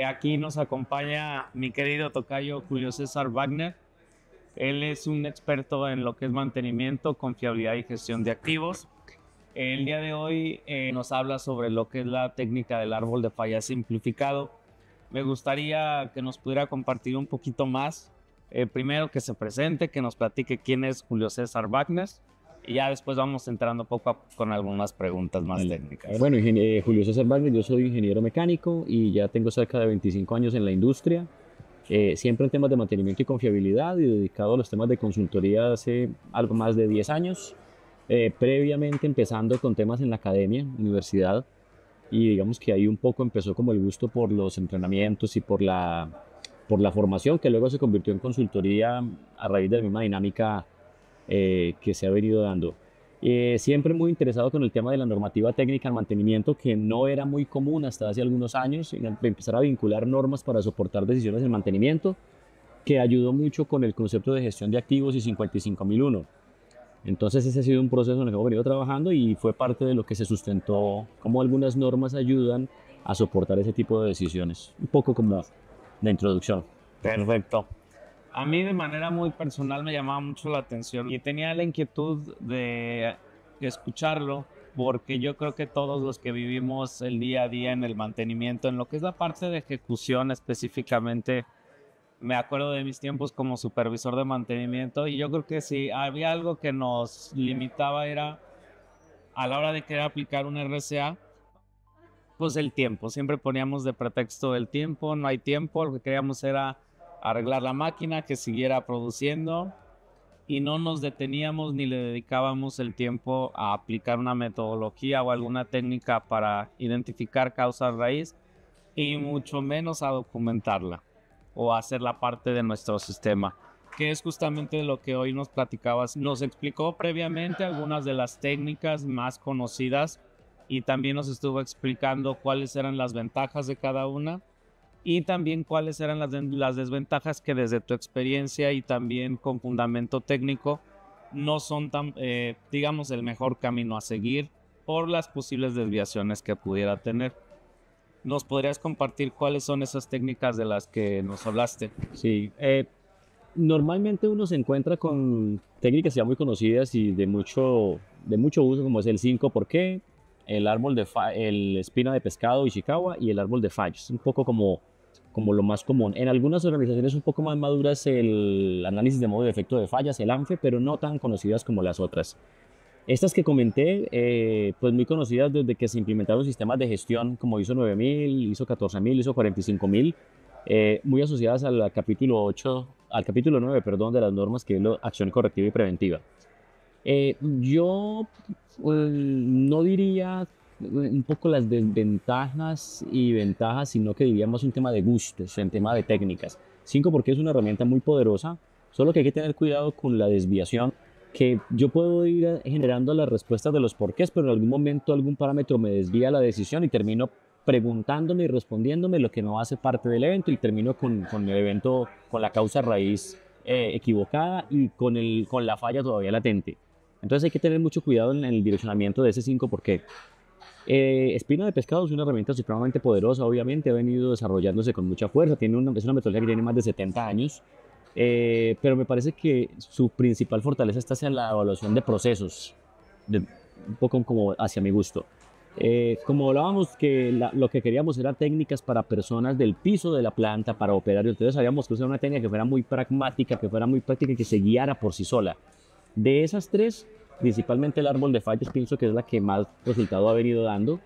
Aquí nos acompaña mi querido tocayo Julio César Wagner. Él es un experto en lo que es mantenimiento, confiabilidad y gestión de activos. El día de hoy nos habla sobre lo que es la técnica del árbol de falla simplificado. Me gustaría que nos pudiera compartir un poquito más. Primero que se presente, que nos platique quién es Julio César Wagner y ya después vamos entrando poco a poco con algunas preguntas más Vale. técnicas. Bueno, Julio César Wagner, yo soy ingeniero mecánico y ya tengo cerca de 25 años en la industria, siempre en temas de mantenimiento y confiabilidad y dedicado a los temas de consultoría hace algo más de 10 años, previamente empezando con temas en la academia, universidad, y digamos que ahí un poco empezó como el gusto por los entrenamientos y por la formación que luego se convirtió en consultoría a raíz de la misma dinámica que se ha venido dando. Siempre muy interesado con el tema de la normativa técnica en mantenimiento, que no era muy común hasta hace algunos años, empezar a vincular normas para soportar decisiones en mantenimiento, que ayudó mucho con el concepto de gestión de activos y 55001. Entonces ese ha sido un proceso en el que hemos venido trabajando y fue parte de lo que se sustentó, cómo algunas normas ayudan a soportar ese tipo de decisiones. Un poco como la introducción. Perfecto. A mí de manera muy personal me llamaba mucho la atención y tenía la inquietud de escucharlo porque yo creo que todos los que vivimos el día a día en el mantenimiento, en lo que es la parte de ejecución específicamente, me acuerdo de mis tiempos como supervisor de mantenimiento y yo creo que si había algo que nos limitaba era a la hora de querer aplicar un RCA, pues el tiempo. Siempre poníamos de pretexto el tiempo, no hay tiempo, lo que queríamos era arreglar la máquina, que siguiera produciendo y no nos deteníamos ni le dedicábamos el tiempo a aplicar una metodología o alguna técnica para identificar causa raíz y mucho menos a documentarla o a hacerla parte de nuestro sistema, que es justamente lo que hoy nos platicabas. Nos explicó previamente algunas de las técnicas más conocidas y también nos estuvo explicando cuáles eran las ventajas de cada una y también cuáles eran las desventajas que desde tu experiencia y también con fundamento técnico no son tan, digamos, el mejor camino a seguir por las posibles desviaciones que pudiera tener. ¿Nos podrías compartir cuáles son esas técnicas de las que nos hablaste? Sí, normalmente uno se encuentra con técnicas ya muy conocidas y de mucho uso, como es el 5 por qué, el espina de pescado Ishikawa y el árbol de fallos. Un poco como lo más común. En algunas organizaciones un poco más maduras el análisis de modo de efecto de fallas, el ANFE, pero no tan conocidas como las otras. Estas que comenté, pues muy conocidas desde que se implementaron sistemas de gestión como ISO 9000, ISO 14000, ISO 45000, muy asociadas al capítulo 8, al capítulo 9, perdón, de las normas, que es la acción correctiva y preventiva. Yo no diría un poco las desventajas y ventajas, sino que diría más un tema de gustos, en tema de técnicas. 5 porque es una herramienta muy poderosa, solo que hay que tener cuidado con la desviación, que yo puedo ir generando las respuestas de los porqués, pero en algún momento algún parámetro me desvía la decisión y termino preguntándome y respondiéndome lo que no hace parte del evento y termino con el evento, con la causa raíz equivocada y con la falla todavía latente. Entonces hay que tener mucho cuidado en el direccionamiento de ese 5 porque espina de pescado es una herramienta supremamente poderosa, obviamente ha venido desarrollándose con mucha fuerza, es una metodología que tiene más de 70 años, pero me parece que su principal fortaleza está hacia la evaluación de procesos, un poco como hacia mi gusto. Como hablábamos que lo que queríamos era técnicas para personas del piso de la planta, para operarios, entonces sabíamos que usar una técnica que fuera muy pragmática, que fuera muy práctica y que se guiara por sí sola. De esas tres, principalmente el árbol de fallos pienso que es la que más resultado ha venido dando,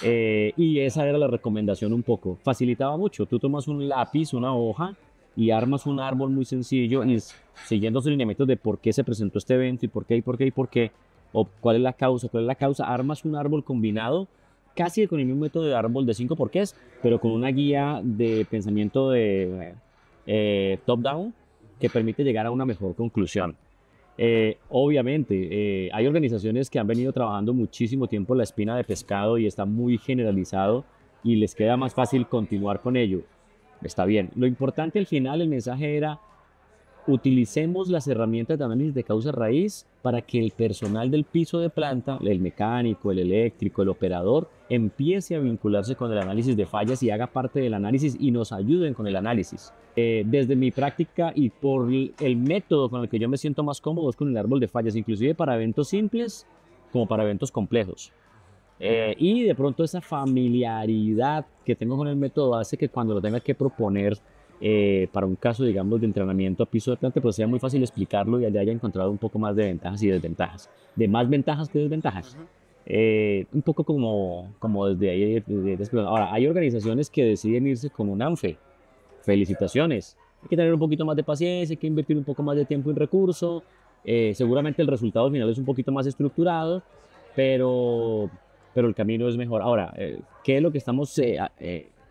y esa era la recomendación un poco. Facilitaba mucho, tú tomas un lápiz, una hoja y armas un árbol muy sencillo y siguiendo los lineamientos de por qué se presentó este evento y por qué y por qué y por qué, o cuál es la causa, armas un árbol combinado casi con el mismo método de árbol de 5 porqués, pero con una guía de pensamiento de top-down que permite llegar a una mejor conclusión. Obviamente, hay organizaciones que han venido trabajando muchísimo tiempo la espina de pescado y está muy generalizado. y les queda más fácil continuar con ello, está bien. Lo importante al final, el mensaje era: utilicemos las herramientas de análisis de causa raíz para que el personal del piso de planta, el mecánico, el eléctrico, el operador, empiece a vincularse con el análisis de fallas y haga parte del análisis y nos ayuden con el análisis. Desde mi práctica y por el método con el que yo me siento más cómodo es con el árbol de fallas, inclusive para eventos simples como para eventos complejos. Y de pronto esa familiaridad que tengo con el método hace que cuando lo tenga que proponer para un caso, digamos, de entrenamiento a piso de planta, pues sea muy fácil explicarlo y allá haya encontrado un poco más de ventajas y desventajas. De más ventajas que desventajas. Un poco como desde ahí. Ahora, hay organizaciones que deciden irse con un ANFE. Felicitaciones. Hay que tener un poquito más de paciencia, hay que invertir un poco más de tiempo y recurso. Seguramente el resultado final es un poquito más estructurado, pero, pero el camino es mejor. Ahora, ¿qué es lo que estamos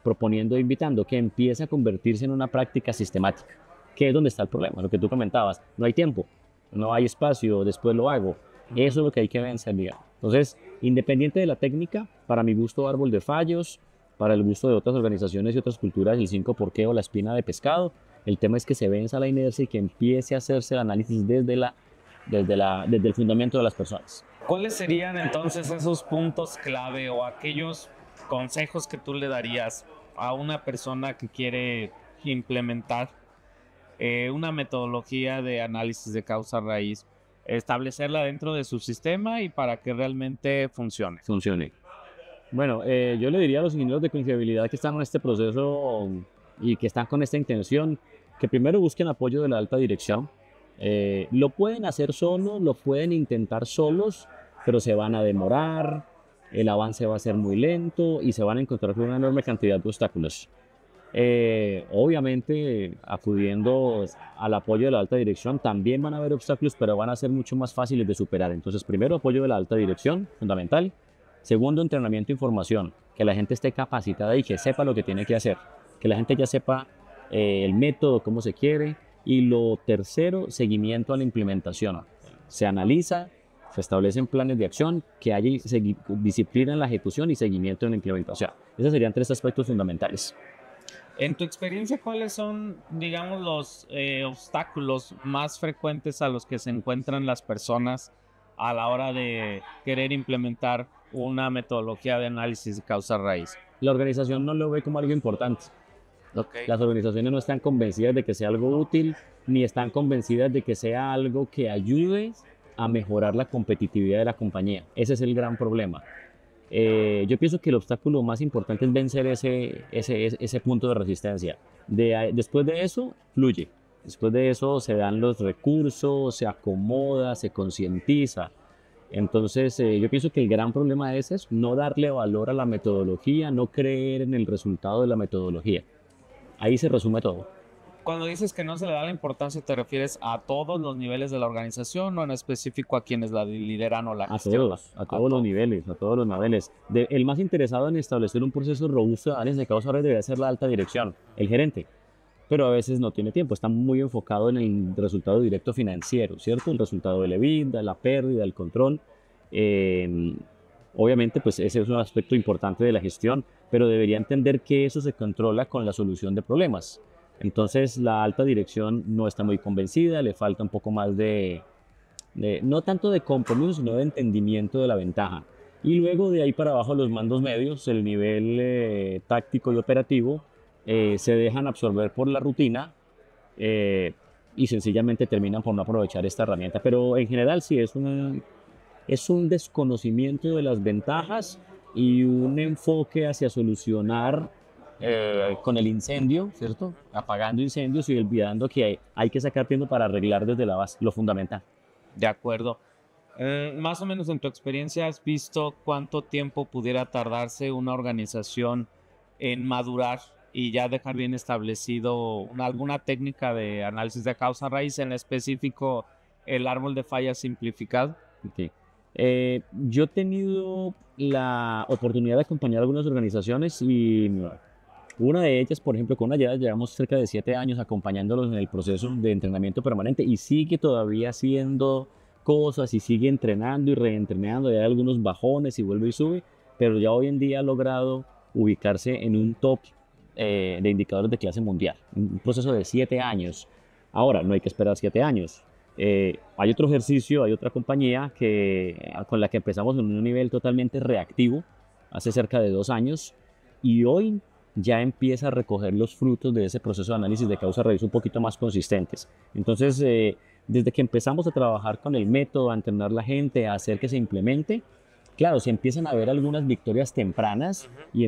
proponiendo e invitando? Que empiece a convertirse en una práctica sistemática, que es donde está el problema, lo que tú comentabas. No hay tiempo, no hay espacio, después lo hago. Eso es lo que hay que vencer, digamos. Entonces, independiente de la técnica, para mi gusto, árbol de fallos, para el gusto de otras organizaciones y otras culturas, el 5 por qué o la espina de pescado, el tema es que se venza la inercia y que empiece a hacerse el análisis desde el fundamento de las personas. ¿Cuáles serían entonces esos puntos clave o aquellos consejos que tú le darías a una persona que quiere implementar una metodología de análisis de causa raíz, establecerla dentro de su sistema y para que realmente funcione? Bueno, yo le diría a los ingenieros de confiabilidad que están en este proceso y que están con esta intención, que primero busquen apoyo de la alta dirección. Lo pueden hacer solos, lo pueden intentar solos, pero se van a demorar, el avance va a ser muy lento y se van a encontrar con una enorme cantidad de obstáculos. Obviamente, acudiendo al apoyo de la alta dirección, también van a haber obstáculos, pero van a ser mucho más fáciles de superar. Entonces, primero, apoyo de la alta dirección, fundamental. Segundo, entrenamiento e información, que la gente esté capacitada y que sepa lo que tiene que hacer, que la gente ya sepa el método, cómo se quiere. Y lo tercero, seguimiento a la implementación. Se analiza, se establecen planes de acción, que haya disciplina en la ejecución y seguimiento en la implementación. Esos serían tres aspectos fundamentales. En tu experiencia, ¿cuáles son, digamos, los obstáculos más frecuentes a los que se encuentran las personas a la hora de querer implementar una metodología de análisis de causa raíz? La organización no lo ve como algo importante. Okay. Las organizaciones no están convencidas de que sea algo útil, ni están convencidas de que sea algo que ayude a mejorar la competitividad de la compañía. Ese es el gran problema. Yo pienso que el obstáculo más importante es vencer ese punto de resistencia. Después de eso, fluye. Después de eso se dan los recursos, se acomoda, se concientiza. Entonces, yo pienso que el gran problema es eso, no darle valor a la metodología, no creer en el resultado de la metodología. Ahí se resume todo. Cuando dices que no se le da la importancia, ¿te refieres a todos los niveles de la organización o en específico a quienes la lideran o la gestionan? A todos los niveles, a todos los niveles. El más interesado en establecer un proceso robusto de análisis de causa raíz debería ser la alta dirección, el gerente. Pero a veces no tiene tiempo, está muy enfocado en el resultado directo financiero, ¿cierto? El resultado del EBITDA, la pérdida, el control. Obviamente, pues ese es un aspecto importante de la gestión, pero debería entender que eso se controla con la solución de problemas. Entonces, la alta dirección no está muy convencida, le falta un poco más no tanto de compromiso, sino de entendimiento de la ventaja. Y luego de ahí para abajo los mandos medios, el nivel táctico y operativo, se dejan absorber por la rutina y sencillamente terminan por no aprovechar esta herramienta. Pero en general sí es un desconocimiento de las ventajas y un enfoque hacia solucionar con el incendio, ¿cierto? Apagando incendios y olvidando que hay que sacar tiempo para arreglar desde la base, lo fundamental. De acuerdo. Más o menos en tu experiencia, ¿has visto cuánto tiempo pudiera tardarse una organización en madurar y ya dejar bien establecido alguna técnica de análisis de causa raíz, en específico el árbol de fallas simplificado? Okay. Yo he tenido la oportunidad de acompañar a algunas organizaciones y una de ellas, por ejemplo, con una ya llevamos cerca de 7 años acompañándolos en el proceso de entrenamiento permanente y sigue todavía haciendo cosas y sigue entrenando y reentrenando, hay algunos bajones y vuelve y sube, pero ya hoy en día ha logrado ubicarse en un top de indicadores de clase mundial. Un proceso de 7 años. Ahora, no hay que esperar 7 años. Hay otro ejercicio, hay otra compañía con la que empezamos en un nivel totalmente reactivo hace cerca de 2 años y hoy ya empieza a recoger los frutos de ese proceso de análisis de causa-raíz un poquito más consistentes. Entonces, desde que empezamos a trabajar con el método, a entrenar la gente, a hacer que se implemente, claro, se empiezan a ver algunas victorias tempranas y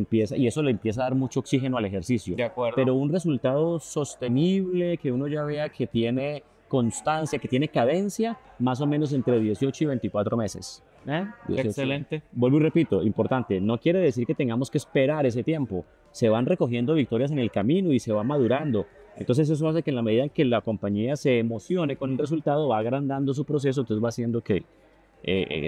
eso le empieza a dar mucho oxígeno al ejercicio. De acuerdo. Pero un resultado sostenible, que uno ya vea que tiene constancia, que tiene cadencia, más o menos entre 18 y 24 meses. 18. Excelente. Vuelvo y repito, importante, no quiere decir que tengamos que esperar ese tiempo. Se van recogiendo victorias en el camino y se va madurando. Entonces eso hace que en la medida en que la compañía se emocione con el resultado, va agrandando su proceso, entonces va haciendo que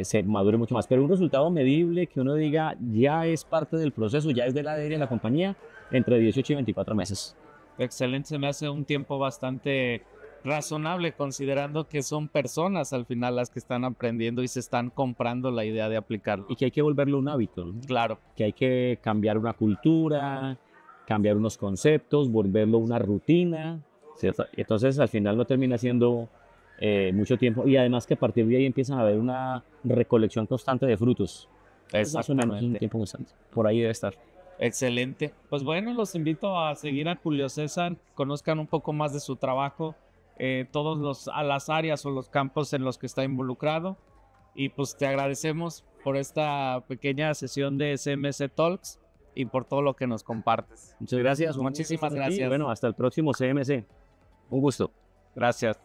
se madure mucho más. Pero un resultado medible que uno diga ya es parte del proceso, ya es del ADN de la compañía, entre 18 y 24 meses. Excelente, se me hace un tiempo bastante razonable considerando que son personas al final las que están aprendiendo y se están comprando la idea de aplicarlo. Y que hay que volverlo un hábito, ¿no? Claro. Que hay que cambiar una cultura, cambiar unos conceptos, volverlo una rutina, ¿cierto? Entonces al final no termina siendo mucho tiempo y además que a partir de ahí empiezan a haber una recolección constante de frutos. Es más o menos un tiempo constante. Por ahí debe estar. Excelente. Pues bueno, los invito a seguir a Julio César, conozcan un poco más de su trabajo, a las áreas o los campos en los que está involucrado. Y pues te agradecemos por esta pequeña sesión de CMC Talks y por todo lo que nos compartes. Muchas gracias. Muchísimas gracias. Bueno, hasta el próximo CMC. Un gusto. Gracias.